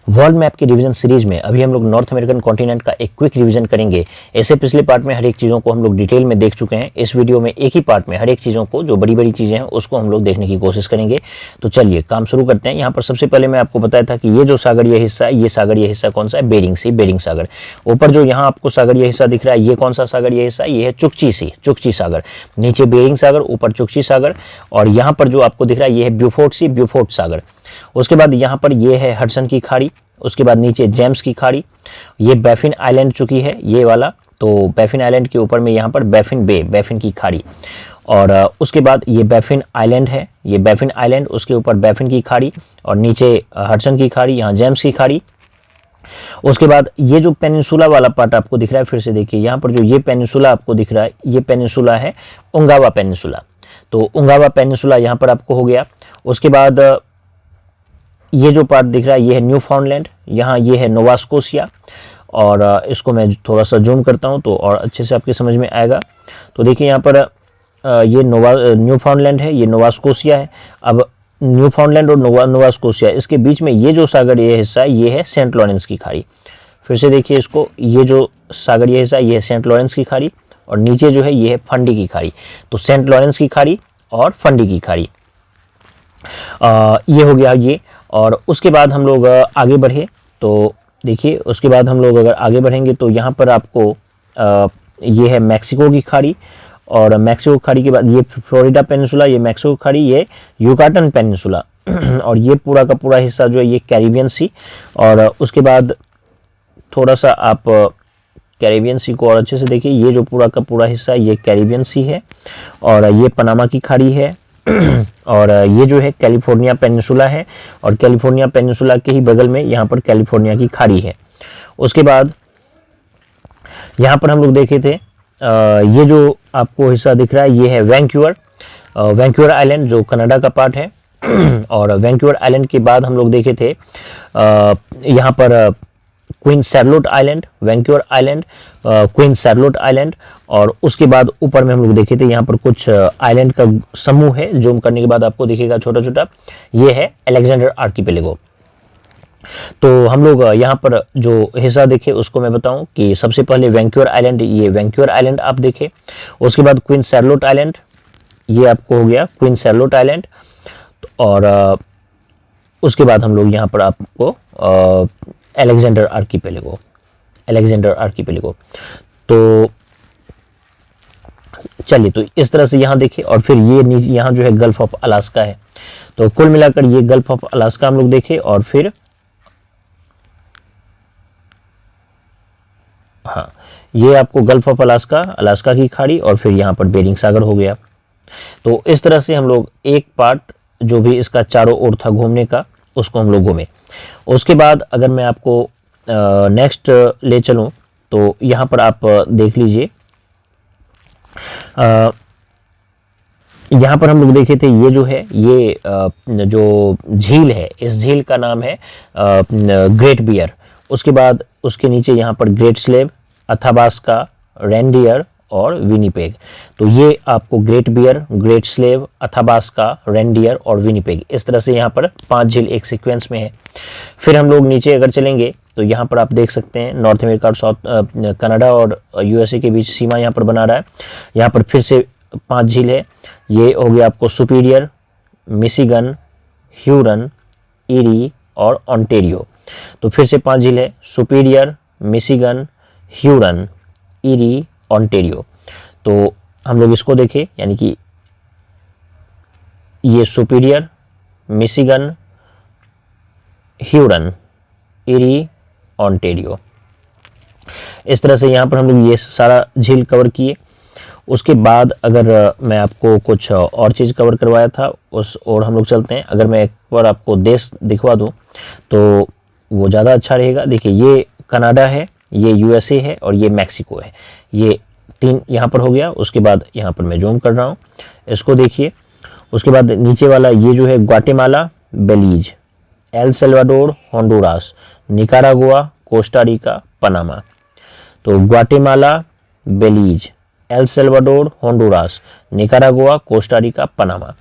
World map की revision series में अभी हम लोग नॉर्थ अमेरिकन कॉन्टिनेंट का एक क्विक रिवीजन करेंगे। ऐसे पिछले पार्ट में हर एक चीज़ों को हम लोग डिटेल में देख चुके हैं। इस वीडियो में एक ही पार्ट में हर एक चीज़ों को, जो बड़ी बड़ी चीज़ें हैं, उसको हम लोग देखने की कोशिश करेंगे। तो चलिए काम शुरू करते हैं। यहाँ पर सबसे पहले मैं आपको बताया था कि ये जो सागरीय हिस्सा है, ये सागरीय हिस्सा कौन सा है? बेरिंग सी, बेरिंग सागर। ऊपर जो यहाँ आपको सागरीय हिस्सा दिख रहा है, ये कौन सा सागरीय हिस्सा? ये है चुकची सी, चुकची सागर। नीचे बेरिंग सागर, ऊपर चुकची सागर। और यहाँ पर जो आपको दिख रहा है, ये है ब्यूफोर्ट सी, ब्यूफोर्ट सागर। उसके बाद यहाँ पर ये है हडसन की खाड़ी। उसके बाद नीचे जेम्स की खाड़ी। ये बैफिन आइलैंड चुकी है, ये वाला। तो बैफिन आइलैंड के ऊपर में यहाँ पर बैफिन बे, बैफिन की खाड़ी। और उसके बाद ये बैफिन आइलैंड है, ये बैफिन आइलैंड, उसके ऊपर बैफिन की खाड़ी और नीचे हडसन की खाड़ी, यहाँ जेम्स की खाड़ी। उसके बाद ये जो पेनिनसुला वाला पार्ट आपको दिख रहा है, फिर से देखिए यहाँ पर जो ये पेनिनसुला आपको दिख रहा है, ये पेनिनसुला है उंगावा पेनिनसुला। तो उंगावा पेनिनसुला यहाँ पर आपको हो गया। उसके बाद ये जो पार्ट दिख रहा है, ये है न्यू फाउंडलैंड, यहाँ ये है नोवा स्कोशिया। और इसको मैं थोड़ा सा जूम करता हूँ तो और अच्छे से आपके समझ में आएगा। तो देखिए यहाँ पर ये न्यू फाउंडलैंड है, ये नोवा स्कोशिया है। अब न्यू फाउंडलैंड और नोवा स्कोशिया, इसके बीच में ये जो सागरीय हिस्सा है, ये है सेंट लॉरेंस की खाड़ी। फिर से देखिए इसको, ये जो सागरीय हिस्सा, ये है सेंट लॉरेंस की खाड़ी और नीचे जो है ये है फंडी की खाड़ी। तो सेंट लॉरेंस की खाड़ी और फंडी की खाड़ी, ये हो गया ये। और उसके बाद हम लोग आगे बढ़े तो देखिए, उसके बाद हम लोग अगर आगे बढ़ेंगे तो यहाँ पर आपको ये है मैक्सिको की खाड़ी। और मैक्सिको खाड़ी के बाद ये फ्लोरिडा पेनिनसुला, ये मैक्सिको खाड़ी, ये युकाटन पेनिनसुला। और ये पूरा का पूरा हिस्सा जो है ये कैरिबियन सी। और उसके बाद थोड़ा सा आप कैरिबियन सी को और अच्छे से देखिए, ये जो पूरा का पूरा हिस्सा ये कैरिबियन सी है। और ये पनामा की खाड़ी है। और ये जो है कैलिफोर्निया पेनिनसुला है और कैलिफोर्निया पेनिनसुला के ही बगल में यहाँ पर कैलिफोर्निया की खाड़ी है। उसके बाद यहाँ पर हम लोग देखे थे, ये जो आपको हिस्सा दिख रहा है, ये है वैंकूवर, वैंकूवर आइलैंड, जो कनाडा का पार्ट है। और वैंकूवर आइलैंड के बाद हम लोग देखे थे यहाँ पर queen Charlotte island, Vancouver island, queen Charlotte island. और उसके बाद ऊपर में हम लोग देखे थे यहाँ पर कुछ आइलैंड का समूह है, जूम करने के बाद आपको दिखेगा छोटा छोटा, ये है अलेक्जेंडर आर्किपेलागो। तो हम लोग यहाँ पर जो हिस्सा देखे उसको मैं बताऊं कि सबसे पहले वैंकूवर आइलैंड, ये वैंकूवर आइलैंड आप देखे। उसके बाद क्वीन शार्लोट आइलैंड, ये आपको हो गया क्वीन शार्लोट आइलैंड। और उसके बाद हम लोग यहाँ पर आपको अलेक्जेंडर आर्किपेलागो, अलेक्जेंडर आर्किपेलागो। तो चलिए, तो इस तरह से यहाँ देखिए। और फिर ये यहाँ जो है गल्फ ऑफ अलास्का है। तो कुल मिलाकर ये गल्फ ऑफ अलास्का हम लोग देखे। और फिर हाँ, ये आपको गल्फ ऑफ अलास्का, अलास्का की खाड़ी, और फिर यहाँ पर बेरिंग सागर हो गया। तो इस तरह से हम लोग एक पार्ट जो भी इसका चारों ओर था घूमने का, उसको हम लोग घूमे। उसके बाद अगर मैं आपको नेक्स्ट ले चलूं तो यहाँ पर आप देख लीजिए, यहाँ पर हम लोग देखे थे, ये जो है ये जो झील है, इस झील का नाम है ग्रेट बियर। उसके बाद उसके नीचे यहाँ पर ग्रेट स्लेव, अथाबास्का, रेनडियर और विनीपेग। तो ये आपको Great Bear, Great Slave, Athabasca, Reindeer और विनीपेग, इस तरह से यहाँ पर 5 झील एक सीक्वेंस में है। फिर हम लोग नीचे अगर चलेंगे तो यहाँ पर आप देख सकते हैं नॉर्थ अमेरिका और साउथ कनाडा और यूएसए के बीच सीमा यहाँ पर बना रहा है। यहाँ पर फिर से 5 झील है। ये हो गया आपको सुपीरियर, मिशिगन, ह्यूरन, ईरी और ओंटारियो। तो फिर से 5 झील है, Superior, Michigan, Huron, Erie, Ontario. तो हम लोग इसको देखें, यानी कि ये Superior, Michigan, Huron, Erie, Ontario, इस तरह से यहाँ पर हम लोग ये सारा झील कवर किए। उसके बाद अगर मैं आपको कुछ और चीज़ कवर करवाया था उस और हम लोग चलते हैं। अगर मैं एक बार आपको देश दिखवा दूँ तो वो ज़्यादा अच्छा रहेगा। देखिए, ये कनाडा है, ये यूएसए है और ये मैक्सिको है। ये 3 यहाँ पर हो गया। उसके बाद यहाँ पर मैं जूम कर रहा हूँ, इसको देखिए। उसके बाद नीचे वाला ये जो है Guatemala, Belize, El Salvador, Honduras, Nicaragua, Costa Rica, Panama. तो Guatemala, Belize, El Salvador, Honduras, Nicaragua, Costa Rica, Panama.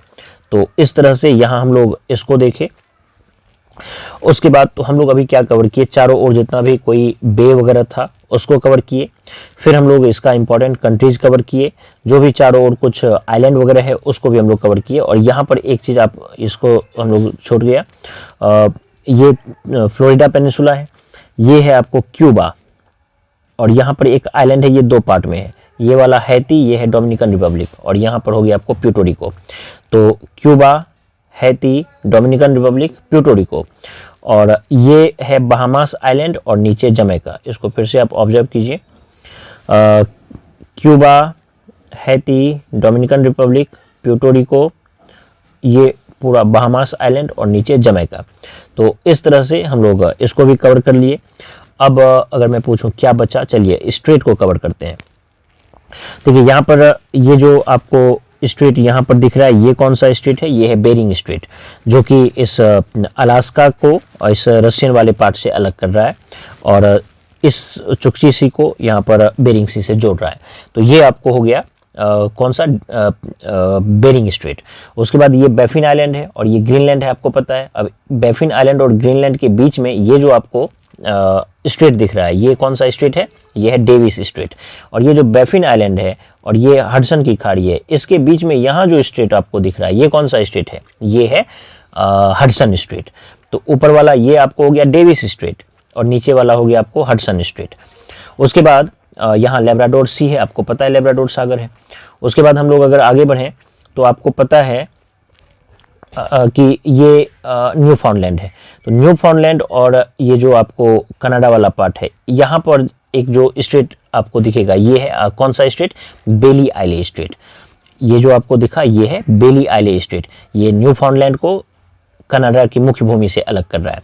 तो इस तरह से यहाँ हम लोग इसको देखें। उसके बाद तो हम लोग अभी क्या कवर किए, चारों ओर जितना भी कोई बे वगैरह था उसको कवर किए। फिर हम लोग इसका इंपॉर्टेंट कंट्रीज कवर किए, जो भी चारों ओर कुछ आइलैंड वगैरह है उसको भी हम लोग कवर किए। और यहाँ पर एक चीज़ आप इसको हम लोग छोड़ गया, ये फ्लोरिडा पेनिसुला है, ये है आपको क्यूबा, और यहाँ पर एक आइलैंड है, ये दो पार्ट में है, ये वाला हैती, ये है डोमिनिकन रिपब्लिक, और यहाँ पर हो गया आपको प्यूर्टो। तो Cuba, Haiti, Dominican Republic, Puerto, और ये है बहामास आइलैंड और नीचे जमैका। इसको फिर से आप ऑब्जर्व कीजिए, Cuba, Haiti, Dominican Republic, Puerto, ये पूरा बहामास आइलैंड और नीचे जमैका। तो इस तरह से हम लोग इसको भी कवर कर लिए। अब अगर मैं पूछूं क्या बचा, चलिए स्ट्रेट को कवर करते हैं। देखिए यहाँ पर ये जो आपको स्ट्रेट यहाँ पर दिख रहा है, ये कौन सा स्ट्रेट है, ये है बेरिंग स्ट्रेट, जो कि इस अलास्का को और इस रशियन वाले पार्ट से अलग कर रहा है, और इस चुक्ची सी को यहाँ पर बेरिंग सी से जोड़ रहा है। तो ये आपको हो गया कौन सा, बेरिंग स्ट्रेट। उसके बाद ये बैफिन आइलैंड है और ये ग्रीनलैंड है, आपको पता है। अब बैफिन आइलैंड और ग्रीनलैंड के बीच में ये जो आपको स्ट्रेट दिख रहा है, ये कौन सा स्ट्रेट है, ये है डेविस स्ट्रेट। और ये जो बैफिन आइलैंड है और ये हडसन की खाड़ी है, इसके बीच में यहाँ जो स्ट्रेट आपको दिख रहा है, ये कौन सा स्ट्रेट है, ये है हडसन स्ट्रेट। तो ऊपर वाला ये आपको हो गया डेविस स्ट्रेट और नीचे वाला हो गया आपको हडसन स्ट्रेट। उसके बाद यहाँ लेब्राडोर सी है, आपको पता है लेब्राडोर सागर है। उसके बाद हम लोग अगर आगे बढ़ें तो आपको पता है कि ये न्यू फाउंडलैंड है। तो न्यू फाउंडलैंड और ये जो आपको कनाडा वाला पार्ट है, यहाँ पर एक जो स्ट्रेट आपको दिखेगा, ये है कौन सा स्ट्रेट, बेली आइले स्ट्रेट। ये जो आपको दिखा, ये है बेली आइले स्ट्रेट, ये न्यू फाउंडलैंड को कनाडा की मुख्य भूमि से अलग कर रहा है।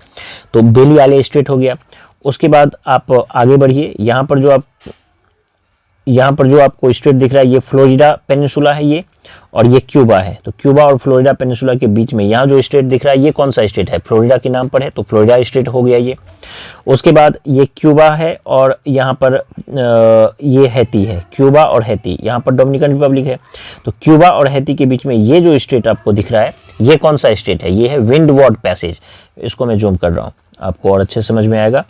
तो बेली आइले स्ट्रेट हो गया। उसके बाद आप आगे बढ़िए, यहाँ पर जो आपको स्ट्रेट दिख रहा है, ये फ्लोरिडा पेनिनसुला है ये, और ये क्यूबा है। तो क्यूबा और फ्लोरिडा पेनिनसुला के बीच में यहाँ जो स्टेट दिख रहा है, ये कौन सा स्टेट है, फ्लोरिडा के नाम पर है, तो फ्लोरिडा स्टेट हो गया ये। उसके बाद ये क्यूबा है और यहाँ पर ये हैती है, क्यूबा और हैती, यहाँ पर डोमिनिकन रिपब्लिक है। तो क्यूबा और हैती के बीच में ये जो स्टेट आपको दिख रहा है, ये कौन सा स्टेट है, ये है विंडवार्ड पैसेज। इसको मैं जूम कर रहा हूँ, आपको और अच्छे समझ में आएगा।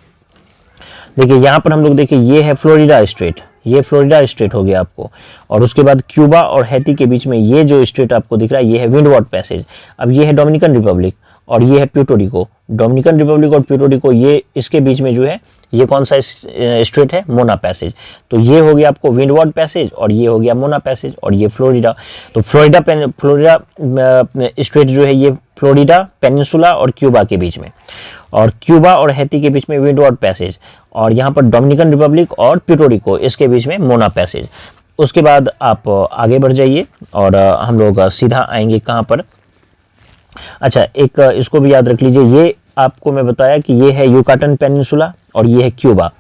देखिए यहाँ पर हम लोग देखिए, ये है फ्लोरिडा स्टेट, ये फ्लोरिडा स्टेट हो गया आपको। और उसके बाद क्यूबा और हैती के बीच में ये जो स्टेट आपको दिख रहा है, ये है विंडवार्ड पैसेज। अब ये है डोमिनिकन रिपब्लिक और ये है प्यूर्टो। डोमिनिकन रिपब्लिक और प्यूर्टो, ये इसके बीच में जो है, ये कौन सा स्ट्रेट है, मोना पैसेज। तो ये हो गया आपको विंडवार्ड पैसेज और ये हो गया मोना पैसेज, और ये फ्लोरिडा। तो फ्लोरिडा स्ट्रेट जो है, ये फ्लोरिडा पेनिनसुला और क्यूबा के बीच में, और क्यूबा और हैती के बीच में विंडवार्ड पैसेज, और यहाँ पर डोमिनिकन रिपब्लिक और प्यूर्टो इसके बीच में मोना पैसेज। उसके बाद आप आगे बढ़ जाइए और हम लोग सीधा आएंगे कहाँ पर, अच्छा एक इसको भी याद रख लीजिए, ये आपको मैं बताया कि ये है युकाटन पेनिनसुला और ये है क्यूबा।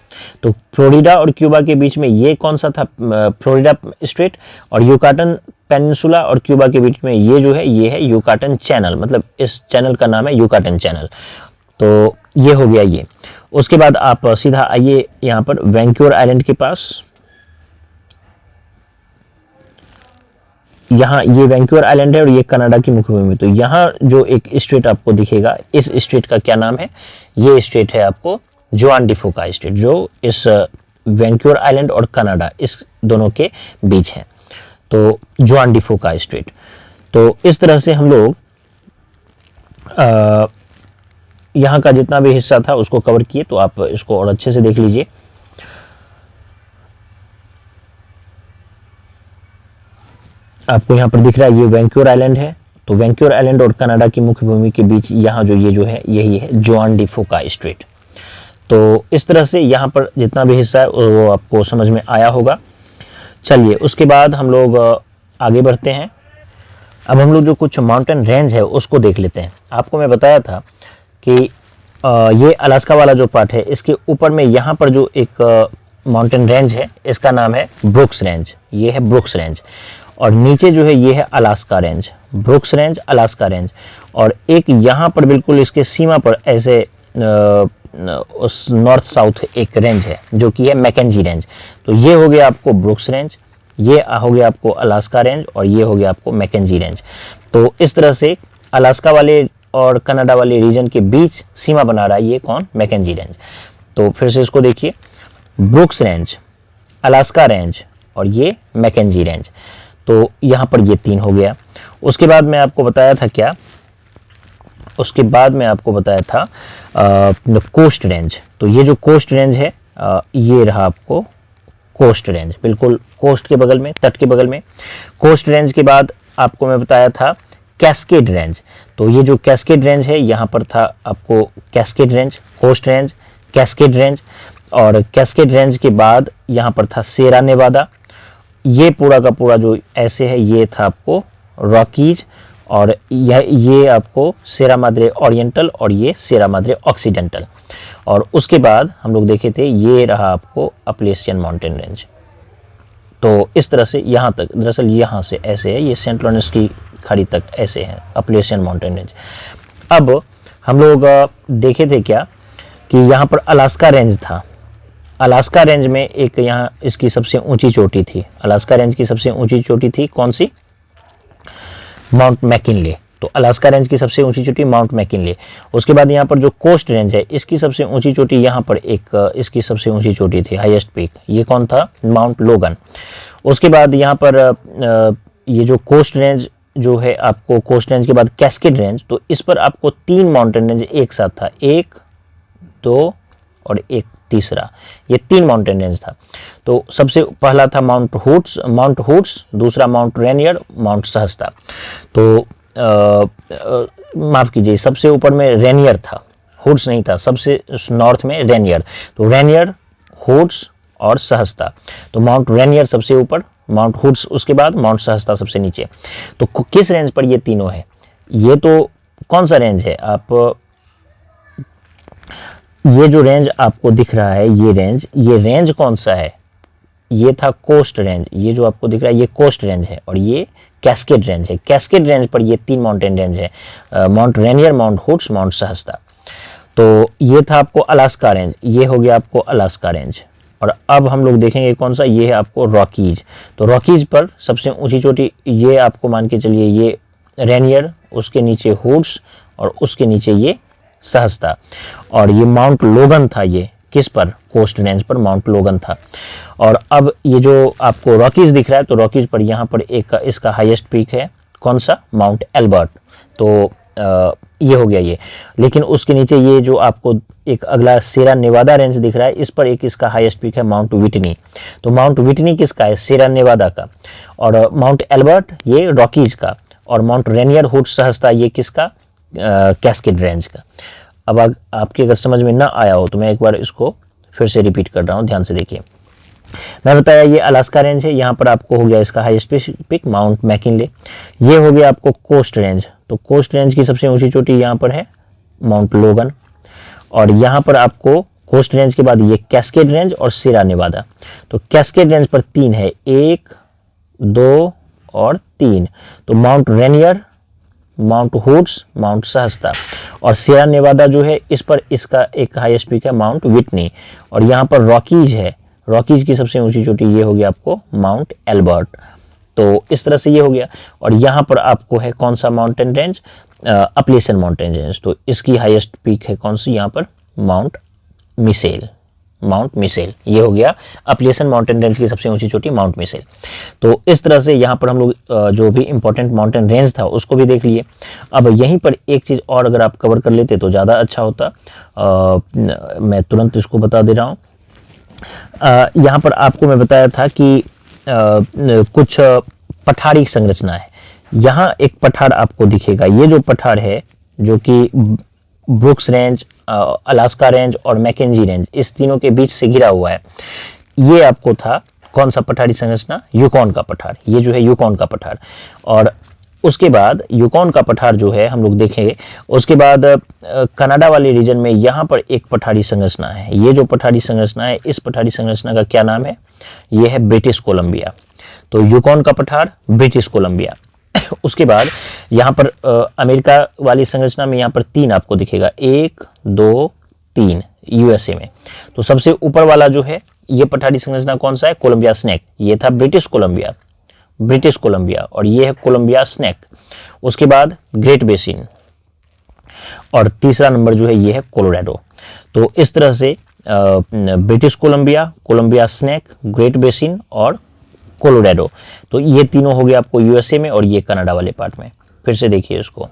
तो फ्लोरिडा और क्यूबा के बीच में ये कौन सा था, फ्लोरिडा स्ट्रेट, और युकाटन पेनिनसुला और क्यूबा के बीच में ये जो है, ये है युकाटन चैनल, मतलब इस चैनल का नाम है युकाटन चैनल। तो ये हो गया ये। उसके बाद आप सीधा आइए यहाँ पर वैंक्योर आइलैंड के पास, यहाँ ये वैंक्योर आइलैंड है और ये कनाडा की मुख्य भूमि। तो यहाँ जो एक स्टेट आपको दिखेगा, इस स्टेट का क्या नाम है, ये स्टेट है आपको जुआन डिफोका स्टेट, जो इस वैंक्योर आइलैंड और कनाडा इस दोनों के बीच है। तो जुआन डिफोका स्टेट। तो इस तरह से हम लोग यहाँ का जितना भी हिस्सा था उसको कवर किए। तो आप इसको और अच्छे से देख लीजिए। आपको यहाँ पर दिख रहा है ये वैंक्योर आइलैंड है। तो वैंक्योर आइलैंड और कनाडा की मुख्य भूमि के बीच यहाँ जो ये जो है, यही है जुआन डिफोका स्ट्रेट। तो इस तरह से यहाँ पर जितना भी हिस्सा है वो आपको समझ में आया होगा। चलिए उसके बाद हम लोग आगे बढ़ते हैं। अब हम लोग जो कुछ माउंटेन रेंज है उसको देख लेते हैं। आपको मैं बताया था कि ये अलास्का वाला जो पार्ट है, इसके ऊपर में यहाँ पर जो एक माउंटेन रेंज है, इसका नाम है ब्रुक्स रेंज। ये है ब्रुक्स रेंज। और नीचे जो है ये है Alaska range, brooks range, Alaska range. और एक यहाँ पर बिल्कुल इसके सीमा पर ऐसे उस नॉर्थ साउथ एक रेंज है जो कि है मैकेंजी रेंज। तो ये हो गया आपको ब्रुक्स रेंज, ये हो गया आपको अलास्का रेंज, और ये हो गया आपको मैकेंजी रेंज। तो इस तरह से अलास्का वाले और कनाडा वाले रीजन के बीच सीमा बना रहा है ये कौन, मैकेंजी रेंज। तो फिर से इसको देखिए, ब्रुक्स रेंज, अलास्का रेंज और ये मैकेंजी रेंज। तो यहाँ पर ये 3 हो गया। उसके बाद मैं आपको बताया था क्या, उसके बाद मैं आपको बताया था कोस्ट रेंज। तो ये जो कोस्ट रेंज है ये रहा आपको कोस्ट रेंज, बिल्कुल कोस्ट के बगल में, तट के बगल में। कोस्ट रेंज के बाद आपको मैं बताया था कैस्केड रेंज। तो ये जो कैस्केड रेंज है यहाँ पर था आपको Cascade Range, Coast Range, Cascade Range. और कैस्केड रेंज के बाद यहाँ पर था सेरा नेवादा। ये पूरा का पूरा जो ऐसे है ये था आपको रॉकीज, और ये आपको सेरा माद्रे ओरिएंटल और ये सेरा माद्रे ऑक्सीडेंटल। और उसके बाद हम लोग देखे थे ये रहा आपको अपलेशियन माउंटेन रेंज। तो इस तरह से यहाँ तक, दरअसल यहाँ से ऐसे है, ये सेंट लॉरेंस की खाड़ी तक ऐसे है अपलेशियन माउंटेन रेंज। अब हम लोग देखे थे क्या कि यहाँ पर अलास्का रेंज था। अलास्का रेंज में एक यहाँ इसकी सबसे ऊंची चोटी थी, अलास्का रेंज की सबसे ऊंची चोटी थी कौन सी, माउंट मैकिनले। तो अलास्का रेंज की सबसे ऊंची चोटी माउंट मैकिनले। उसके बाद यहाँ पर जो कोस्ट रेंज है इसकी सबसे ऊंची चोटी यहाँ पर एक इसकी सबसे ऊंची चोटी थी, हाईएस्ट पीक, ये कौन था, माउंट लोगन। उसके बाद यहाँ पर ये जो कोस्ट रेंज जो है आपको, कोस्ट रेंज के बाद कैस्केड रेंज, तो इस पर आपको 3 माउंटेन रेंज एक साथ था, 1, 2 और एक तीसरा, ये 3 माउंटेन रेंज था। तो सबसे पहला था माउंट हुड्स, दूसरा माउंट रेनियर, माउंट सहस्ता। तो माफ कीजिए, सबसे ऊपर में रेनियर था, हुड्स नहीं था, सबसे नॉर्थ में रेनियर। तो रेनियर, हुड्स और सहस्ता। तो माउंट रेनियर सबसे ऊपर, माउंट हुड्स उसके बाद, माउंट सहस्ता सबसे नीचे। तो किस रेंज पर ये तीनों है, ये तो कौन सा रेंज है, आप ये जो रेंज आपको दिख रहा है ये रेंज कौन सा है, ये था कोस्ट रेंज। ये जो आपको दिख रहा है ये कोस्ट रेंज है, और ये कैस्केड रेंज है। कैस्केड रेंज पर ये 3 माउंटेन रेंज है, Mount Rainier, Mount Hoods, Mount Shasta. तो ये था आपको अलास्का रेंज, ये हो गया आपको अलास्का रेंज। और अब हम लोग देखेंगे कौन सा, ये है आपको रॉकीज। तो रॉकीज पर सबसे ऊंची चोटी ये आपको मान के चलिए ये रेनियर, उसके नीचे हुड्स और उसके नीचे ये सहस्ता। और ये माउंट लोगन था, ये किस पर, कोस्ट रेंज पर माउंट लोगन था। और अब ये जो आपको रॉकीज दिख रहा है, तो रॉकीज पर यहाँ पर एक इसका हाईएस्ट पीक है कौन सा, माउंट एल्बर्ट। तो ये हो गया ये। लेकिन उसके नीचे ये जो आपको एक अगला सेरा नेवादा रेंज दिख रहा है, इस पर एक इसका हाईएस्ट पीक है माउंट विटनी। तो माउंट विटनी किसका है, सेरा नेवादा का। और माउंट एल्बर्ट ये रॉकीज का। और माउंट रेनियर, हुड्स, सहस्ता ये किसका, कैस्केड रेंज का। अब आपके अगर समझ में ना आया हो तो मैं एक बार इसको फिर से रिपीट कर रहा हूँ, ध्यान से देखिए। मैं बताया ये अलास्का रेंज है, यहाँ पर आपको हो गया इसका हाईएस्ट पीक माउंट मैकिनले। ये हो गया आपको कोस्ट रेंज। तो कोस्ट रेंज की सबसे ऊंची चोटी यहाँ पर है माउंट लोगन। और यहाँ पर आपको कोस्ट रेंज के बाद ये कैस्केड रेंज और सेरा नेवादा। तो कैस्केड रेंज पर 3 है, 1, 2 और 3। तो Mount Rainier, Mount Hoods, Mount Shasta. और सेरा नेवादा जो है इस पर इसका एक हाईएस्ट पीक है माउंट विटनी। और यहाँ पर रॉकीज है, रॉकीज की सबसे ऊंची चोटी ये हो गया आपको माउंट एल्बर्ट। तो इस तरह से ये हो गया। और यहाँ पर आपको है कौन सा mountain range, Appalachian mountain range. तो इसकी हाईएस्ट पीक है कौन सी, यहाँ पर माउंट मिसेल, माउंट मिसेल। ये हो गया अपलेशियन माउंटेन रेंज की सबसे ऊंची चोटी माउंट मिसेल। तो इस तरह से यहाँ पर हम लोग जो भी इंपॉर्टेंट माउंटेन रेंज था उसको भी देख लिए। अब यहीं पर एक चीज़ और अगर आप कवर कर लेते तो ज़्यादा अच्छा होता। मैं तुरंत इसको बता दे रहा हूँ। यहाँ पर आपको मैं बताया था कि कुछ पठारी संरचना है। यहाँ एक पठार आपको दिखेगा, ये जो पठार है जो कि ब्रुक्स रेंज, अलास्का रेंज और मैकेंजी रेंज, इस तीनों के बीच से घिरा हुआ है। ये आपको था कौन सा पठारी संरचना, यूकॉन का पठार। ये जो है यूकॉन का पठार। और उसके बाद यूकॉन का पठार जो है हम लोग देखेंगे। उसके बाद कनाडा वाले रीजन में यहाँ पर एक पठारी संरचना है। ये जो पठारी संरचना है, इस पठारी संरचना का क्या नाम है, ये है ब्रिटिश कोलंबिया। तो यूकॉन का पठार, ब्रिटिश कोलंबिया। उसके बाद यहाँ पर अमेरिका वाली संरचना में यहाँ पर 3 आपको दिखेगा, 1, 2, 3 यूएसए में। तो सबसे ऊपर वाला जो है ये पठारी संरचना कौन सा है, कोलंबिया स्नेक। ये था ब्रिटिश कोलंबिया, ब्रिटिश कोलंबिया। और ये है कोलंबिया स्नेक। उसके बाद ग्रेट बेसिन, और तीसरा नंबर जो है ये है कोलोराडो। तो इस तरह से British Columbia, Columbia Snake, Great Basin और कोलोराडो, तो ये तीनों हो गए आपको यूएसए में और ये कनाडा वाले पार्ट में। फिर से देखिए इसको,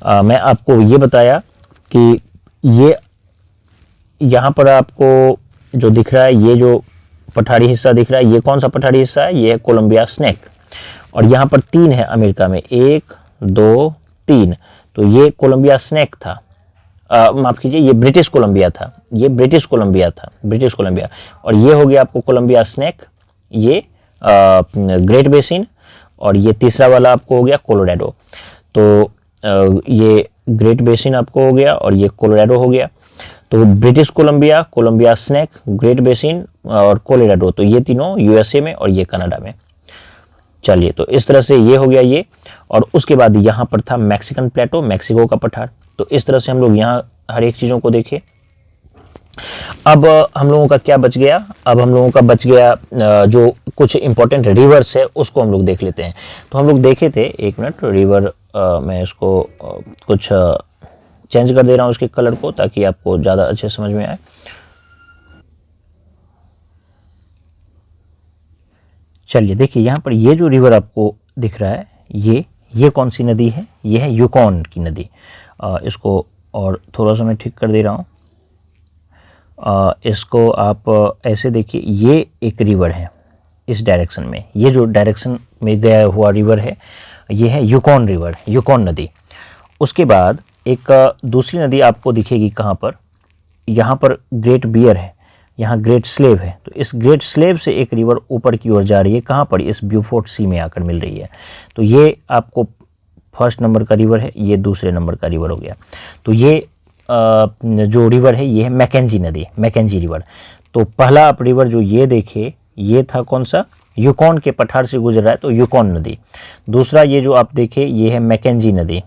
मैं आपको ये बताया कि ये यहाँ पर आपको जो दिख रहा है, ये जो पठारी हिस्सा दिख रहा है, ये कौन सा पठारी हिस्सा है, ये है कोलंबिया स्नैक। और यहाँ पर 3 है अमेरिका में, 1 2 3, तो ये कोलंबिया स्नैक था, माफ कीजिए ये ब्रिटिश कोलंबिया था, ये ब्रिटिश कोलंबिया था, ब्रिटिश कोलंबिया। और ये हो गया आपको कोलंबिया स्नैक, ये ग्रेट बेसिन, और ये तीसरा वाला आपको हो गया कोलोराडो। तो ये ग्रेट बेसिन आपको हो गया और ये कोलोराडो हो गया। तो British Columbia, Columbia Snake, Great Basin और कोलोराडो, तो ये तीनों यूएसए में और ये कनाडा में। चलिए, तो इस तरह से ये हो गया ये। और उसके बाद यहाँ पर था मैक्सिकन प्लेटो, मैक्सिको का पठार। तो इस तरह से हम लोग यहाँ हर एक चीज़ों को देखे। अब हम लोगों का क्या बच गया, अब हम लोगों का बच गया जो कुछ इंपॉर्टेंट रिवर्स है उसको हम लोग देख लेते हैं। तो हम लोग देखे थे, एक मिनट, रिवर मैं इसको कुछ चेंज कर दे रहा हूँ इसके कलर को, ताकि आपको ज़्यादा अच्छे समझ में आए। चलिए देखिए, यहाँ पर ये जो रिवर आपको दिख रहा है, ये कौन सी नदी है, ये है यूकॉन की नदी। इसको और थोड़ा सा मैं ठीक कर दे रहा हूँ। इसको आप ऐसे देखिए, ये एक रिवर है इस डायरेक्शन में, ये जो डायरेक्शन में गया हुआ रिवर है ये है यूकॉन रिवर, यूकॉन नदी। उसके बाद एक दूसरी नदी आपको दिखेगी कहाँ पर, यहाँ पर ग्रेट बियर है, यहाँ ग्रेट स्लेव है। तो इस ग्रेट स्लेव से एक रिवर ऊपर की ओर जा रही है, कहाँ पर, इस ब्यूफोर्ट सी में आकर मिल रही है। तो ये आपको फर्स्ट नंबर का रिवर है, ये दूसरे नंबर का रिवर हो गया। तो ये जो रिवर है ये है मैकेंजी नदी, मैकेंजी रिवर। तो पहला आप रिवर जो ये देखे, ये था कौन सा, यूकॉन के पठार से गुजर रहा है, तो यूकॉन नदी। दूसरा ये जो आप देखे ये है मैकेंजी नदी,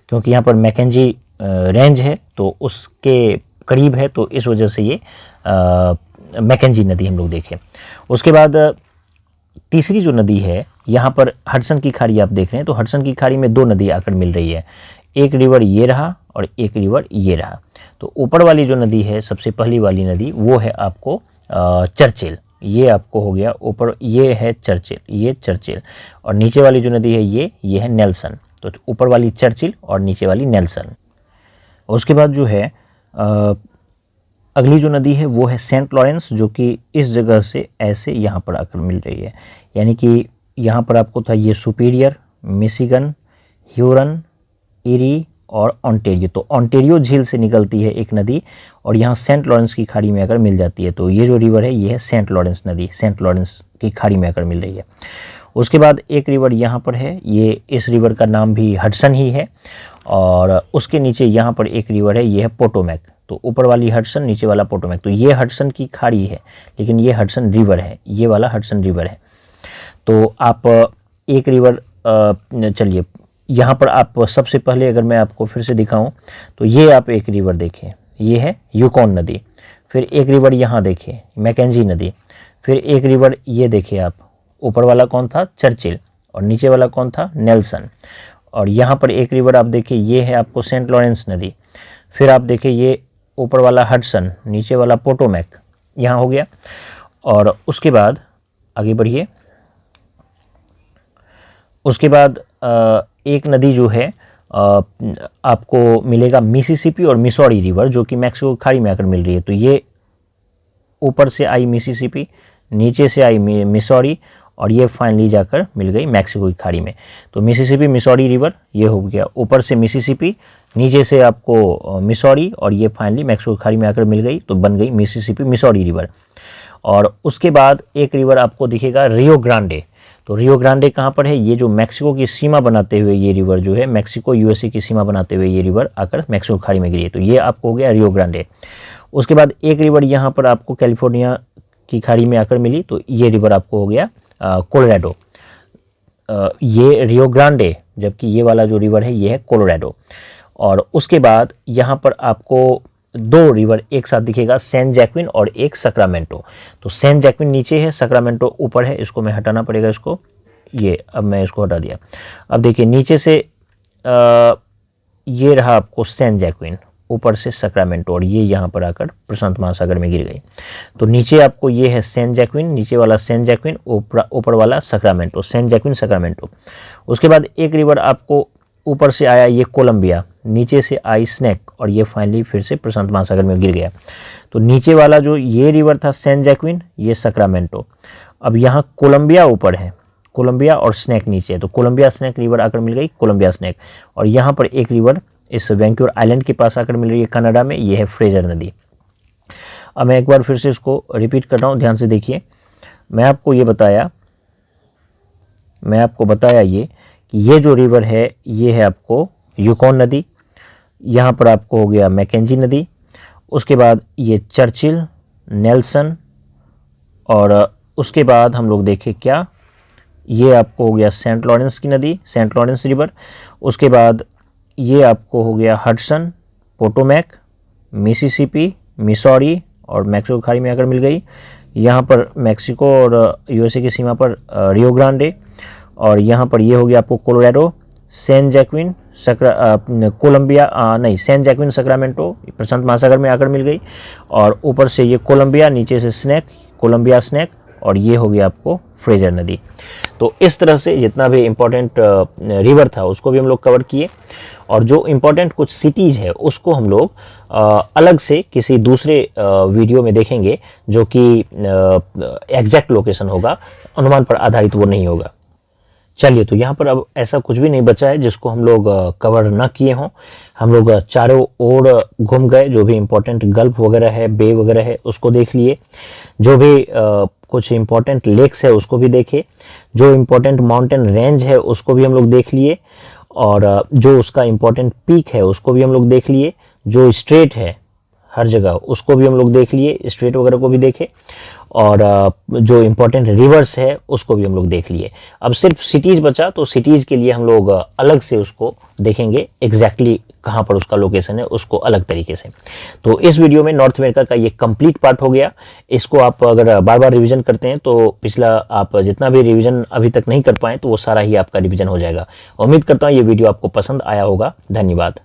क्योंकि यहाँ पर मैकेंजी रेंज है तो उसके करीब है, तो इस वजह से ये मैकेंजी नदी हम लोग देखे। उसके बाद तीसरी जो नदी है, यहाँ पर हडसन की खाड़ी आप देख रहे हैं, तो हडसन की खाड़ी में 2 नदी आकर मिल रही है, एक रिवर ये रहा और एक रिवर ये रहा। तो ऊपर वाली जो नदी है, सबसे पहली वाली नदी, वो है आपको चर्चिल, ये आपको हो गया ऊपर, ये है चर्चिल, ये चर्चिल। और नीचे वाली जो नदी है ये है नेल्सन। तो ऊपर वाली चर्चिल और नीचे वाली नेल्सन। उसके बाद जो है अगली जो नदी है वो है सेंट लॉरेंस, जो कि इस जगह से ऐसे यहाँ पर आकर मिल रही है। यानी कि यहाँ पर आपको था ये सुपीरियर, मिशिगन, ह्यूरन, इरी और ऑन्टेरियो। तो ऑन्टेरियो झील से निकलती है एक नदी और यहाँ सेंट लॉरेंस की खाड़ी में आकर मिल जाती है। तो ये जो रिवर है ये है सेंट लॉरेंस नदी, सेंट लॉरेंस की खाड़ी में आकर मिल रही है। उसके बाद एक रिवर यहाँ पर है, ये इस रिवर का नाम भी हडसन ही है। और उसके नीचे यहाँ पर एक रिवर है, ये है पोटोमैक। तो ऊपर वाली हडसन, नीचे वाला पोटोमैक। तो ये हडसन की खाड़ी है, लेकिन ये हडसन रिवर है, ये वाला हडसन रिवर है। तो आप एक रिवर, चलिए यहाँ पर आप सबसे पहले अगर मैं आपको फिर से दिखाऊं, तो ये आप एक रिवर देखें, ये है यूकॉन नदी। फिर एक रिवर यहाँ देखिए, मैकेंजी नदी। फिर एक रिवर ये देखिए आप, ऊपर वाला कौन था, चर्चिल, और नीचे वाला कौन था, नेल्सन। और यहाँ पर एक रिवर आप देखिए, ये है आपको सेंट लॉरेंस नदी। फिर आप देखिए ये ऊपर वाला हडसन, नीचे वाला पोटोमैक, यहाँ हो गया। और उसके बाद आगे बढ़िए, उसके बाद एक नदी जो है आपको मिलेगा मिसिसिपी और मिसौरी रिवर, जो कि मैक्सिको खाड़ी में आकर मिल रही है। तो ये ऊपर से आई मिसिसिपी, नीचे से आई मिसौरी, और ये फाइनली जाकर मिल गई मैक्सिको की खाड़ी में। तो मिसिसिपी मिसौरी रिवर ये हो गया, ऊपर से मिसिसिपी, नीचे से आपको मिसौरी, और ये फाइनली मैक्सिको की खाड़ी में आकर मिल गई, तो बन गई मिसिसिपी मिसौरी रिवर। और उसके बाद एक रिवर आपको दिखेगा रियो ग्रांडे। तो रियो ग्रांडे कहाँ पर है, ये जो मैक्सिको की सीमा बनाते हुए ये रिवर जो है, मैक्सिको यूएसए की सीमा बनाते हुए ये रिवर आकर मैक्सिको खाड़ी में गिरी है। तो ये आपको हो गया रियो ग्रांडे। उसके बाद एक रिवर यहाँ पर आपको कैलिफोर्निया की खाड़ी में आकर मिली, तो ये रिवर आपको हो गया कोलोराडो। ये रियो ग्रांडे, जबकि ये वाला जो रिवर है ये है कोलोराडो। और उसके बाद यहाँ पर आपको 2 रिवर एक साथ दिखेगा, सैन जैक्विन और एक सैक्रामेंटो। तो सैन जैक्विन नीचे है, सैक्रामेंटो ऊपर है। इसको मैं हटाना पड़ेगा, इसको, ये अब मैं इसको हटा दिया। अब देखिए नीचे से ये रहा आपको सैन जैक्विन, ऊपर से सैक्रामेंटो, और ये यहाँ पर आकर प्रशांत महासागर में गिर गई। तो नीचे आपको ये है सैन जैक्विन, नीचे वाला सैन जैक्विन, ऊपर वाला सैक्रामेंटो, सैन जैक्विन सैक्रामेंटो। उसके बाद एक रिवर आपको ऊपर से आया ये कोलंबिया, नीचे से आई स्नेक, और ये फाइनली फिर से प्रशांत महासागर में गिर गया। तो नीचे वाला जो ये रिवर था सैन जैक्विन, ये सैक्रामेंटो। अब यहाँ कोलंबिया ऊपर है, कोलंबिया और स्नेक नीचे है, तो कोलंबिया स्नेक रिवर आकर मिल गई, कोलंबिया स्नेक। और यहाँ पर एक रिवर इस वैंक्योर आइलैंड के पास आकर मिल रही है कनाडा में, ये है फ्रेजर नदी। अब मैं एक बार फिर से इसको रिपीट कर रहा हूँ, ध्यान से देखिए। मैं आपको बताया ये कि ये जो रिवर है ये है आपको यूकॉन नदी, यहाँ पर आपको हो गया मैकेंजी नदी, उसके बाद ये चर्चिल, नेल्सन, और उसके बाद हम लोग देखें क्या, ये आपको हो गया सेंट लॉरेंस की नदी, सेंट लॉरेंस रिवर। उसके बाद ये आपको हो गया हडसन, पोटोमैक, मिसिसिपी, मिसौरी, और मैक्सिको खाड़ी में आकर मिल गई। यहाँ पर मैक्सिको और यूएसए की सीमा पर रियो ग्रांडे, और यहाँ पर ये हो गया आपको कोलोराडो, सैन जैक्विन, सैन जैक्विन सैक्रामेंटो प्रशांत महासागर में आकर मिल गई। और ऊपर से ये कोलंबिया, नीचे से स्नेक, कोलंबिया स्नेक, और ये हो गया आपको फ्रेजर नदी। तो इस तरह से जितना भी इम्पोर्टेंट रिवर था उसको भी हम लोग कवर किए, और जो इम्पोर्टेंट कुछ सिटीज़ है उसको हम लोग अलग से किसी दूसरे वीडियो में देखेंगे, जो कि एग्जैक्ट लोकेशन होगा, अनुमान पर आधारित वो नहीं होगा। चलिए, तो यहाँ पर अब ऐसा कुछ भी नहीं बचा है जिसको हम लोग कवर ना किए हों। हम लोग चारों ओर घूम गए, जो भी इम्पोर्टेंट गल्फ वगैरह है, बे वगैरह है, उसको देख लिए। जो भी कुछ इम्पोर्टेंट लेक्स है उसको भी देखे, जो इम्पोर्टेंट माउंटेन रेंज है उसको भी हम लोग देख लिए, और जो उसका इम्पोर्टेंट पीक है उसको भी हम लोग देख लिए, जो स्ट्रेट है हर जगह उसको भी हम लोग देख लिए, स्ट्रेट वगैरह को भी देखे, और जो इम्पोर्टेंट रिवर्स है उसको भी हम लोग देख लिए। अब सिर्फ सिटीज़ बचा, तो सिटीज़ के लिए हम लोग अलग से उसको देखेंगे, एग्जैक्टली कहाँ पर उसका लोकेशन है उसको अलग तरीके से। तो इस वीडियो में नॉर्थ अमेरिका का ये कंप्लीट पार्ट हो गया। इसको आप अगर बार बार रिवीजन करते हैं तो पिछला आप जितना भी रिवीजन अभी तक नहीं कर पाए तो वो सारा ही आपका रिवीजन हो जाएगा। उम्मीद करता हूँ ये वीडियो आपको पसंद आया होगा। धन्यवाद।